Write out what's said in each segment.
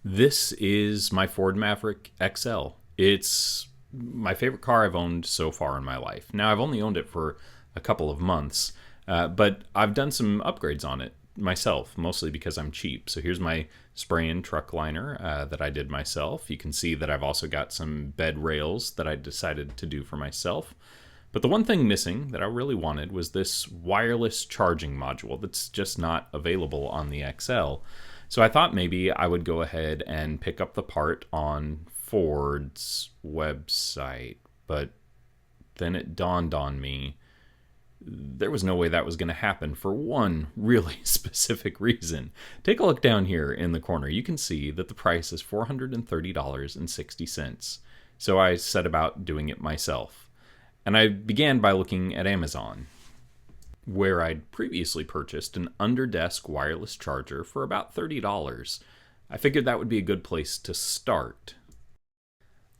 This is my Ford Maverick XL. It's my favorite car I've owned so far in my life. Now, I've only owned it for a couple of months, but I've done some upgrades on it myself, mostly because I'm cheap. So here's my spray-in truck liner that I did myself. You can see that I've also got some bed rails that I decided to do for myself. But the one thing missing that I really wanted was this wireless charging module that's just not available on the XL. So I thought maybe I would go ahead and pick up the part on Ford's website, but then it dawned on me there was no way that was going to happen for one really specific reason. Take a look down here in the corner. You can see that the price is $430.60. So I set about doing it myself. And I began by looking at Amazon, where I'd previously purchased an under-desk wireless charger for about $30. I figured that would be a good place to start.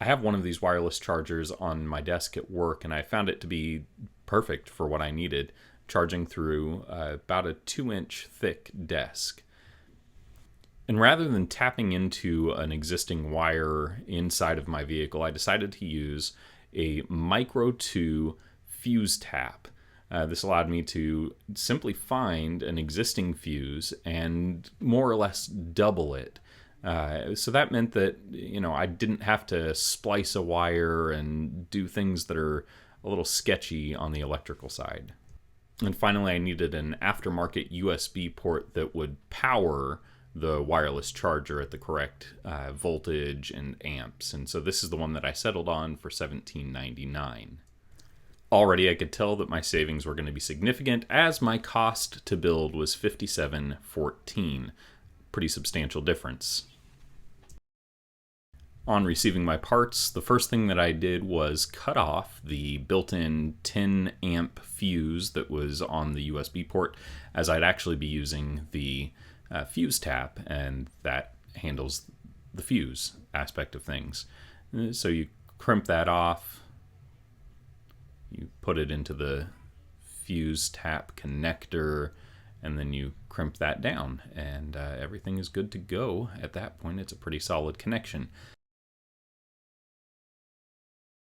I have one of these wireless chargers on my desk at work, and I found it to be perfect for what I needed, charging through about a 2-inch thick desk. And rather than tapping into an existing wire inside of my vehicle, I decided to use a Micro 2 fuse tap. This allowed me to simply find an existing fuse and more or less double it. So that meant that, I didn't have to splice a wire and do things that are a little sketchy on the electrical side. And finally, I needed an aftermarket USB port that would power the wireless charger at the correct voltage and amps. And so this is the one that I settled on for $17.99. Already I could tell that my savings were going to be significant, as my cost to build was $57.14. Pretty substantial difference. On receiving my parts, the first thing that I did was cut off the built-in 10 amp fuse that was on the USB port, as I'd actually be using the fuse tap, and that handles the fuse aspect of things. So you crimp that off, you put it into the fuse tap connector, and then you crimp that down, and everything is good to go. At that point, it's a pretty solid connection.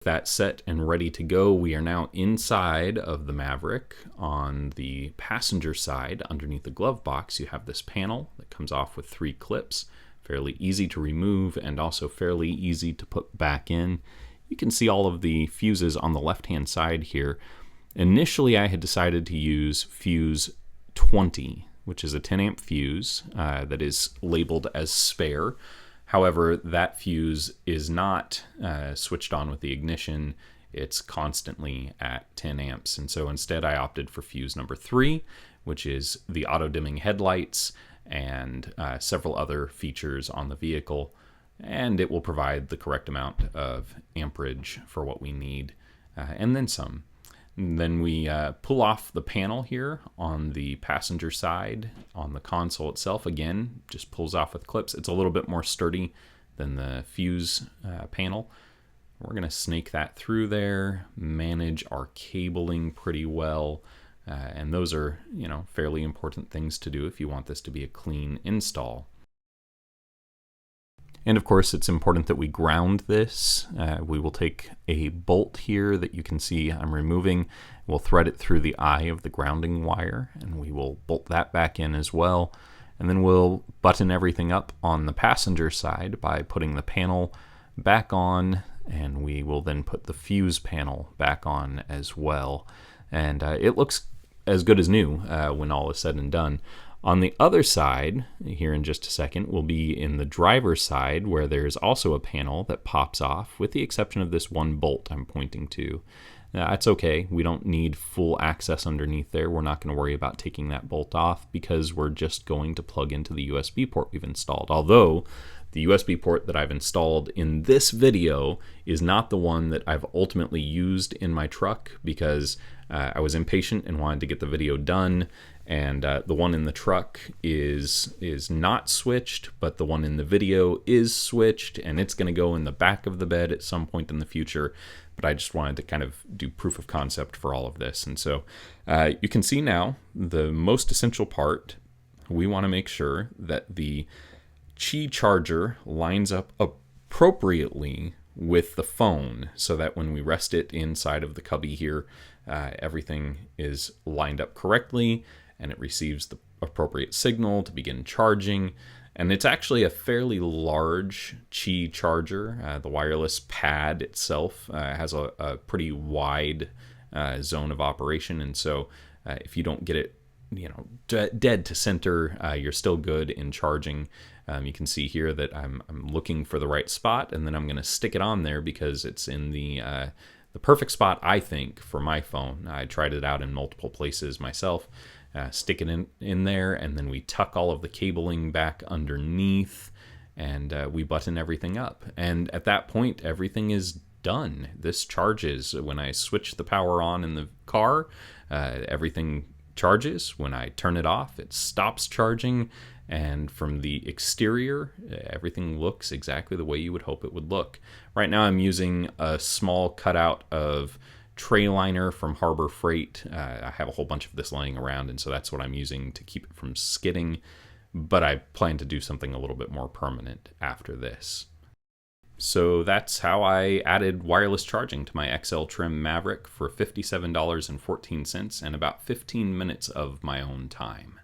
That set and ready to go, we are now inside of the Maverick. On the passenger side, underneath the glove box, you have this panel that comes off with 3 clips. Fairly easy to remove and also fairly easy to put back in. You can see all of the fuses on the left-hand side here. Initially, I had decided to use fuse 20, which is a 10 amp fuse that is labeled as spare. However, that fuse is not switched on with the ignition. It's constantly at 10 amps. And so instead I opted for fuse number 3, which is the auto-dimming headlights and several other features on the vehicle. And it will provide the correct amount of amperage for what we need, and then some. And then we pull off the panel here on the passenger side. On the console itself, again, just pulls off with clips. It's a little bit more sturdy than the fuse panel. We're going to snake that through there, manage our cabling pretty well, and those are, fairly important things to do if you want this to be a clean install. And of course, it's important that we ground this. We will take a bolt here that you can see I'm removing. We'll thread it through the eye of the grounding wire, and we will bolt that back in as well. And then we'll button everything up on the passenger side by putting the panel back on, and we will then put the fuse panel back on as well. And it looks as good as new when all is said and done. On the other side, here in just a second, will be in the driver's side, where there's also a panel that pops off, with the exception of this one bolt I'm pointing to. That's okay. We don't need full access underneath there. We're not going to worry about taking that bolt off because we're just going to plug into the USB port we've installed. Although the USB port that I've installed in this video is not the one that I've ultimately used in my truck, because I was impatient and wanted to get the video done. And the one in the truck is not switched, but the one in the video is switched, and it's going to go in the back of the bed at some point in the future. But I just wanted to kind of do proof of concept for all of this. And so you can see now the most essential part. We want to make sure that the Qi charger lines up appropriately with the phone so that when we rest it inside of the cubby here, everything is lined up correctly and it receives the appropriate signal to begin charging. And it's actually a fairly large Qi charger. The wireless pad itself has a pretty wide zone of operation, and so if you don't get it, dead to center, you're still good in charging. You can see here that I'm looking for the right spot, and then I'm going to stick it on there because it's in the perfect spot, I think, for my phone. I tried it out in multiple places myself. Stick it in there, and then we tuck all of the cabling back underneath, and we button everything up. And at that point, everything is done. This charges. When I switch the power on in the car, everything charges. When I turn it off, it stops charging. And from the exterior, everything looks exactly the way you would hope it would look. Right now, I'm using a small cutout of tray liner from Harbor Freight. I have a whole bunch of this laying around, and so that's what I'm using to keep it from skidding. But I plan to do something a little bit more permanent after this. So that's how I added wireless charging to my XL trim Maverick for $57.14 and about 15 minutes of my own time.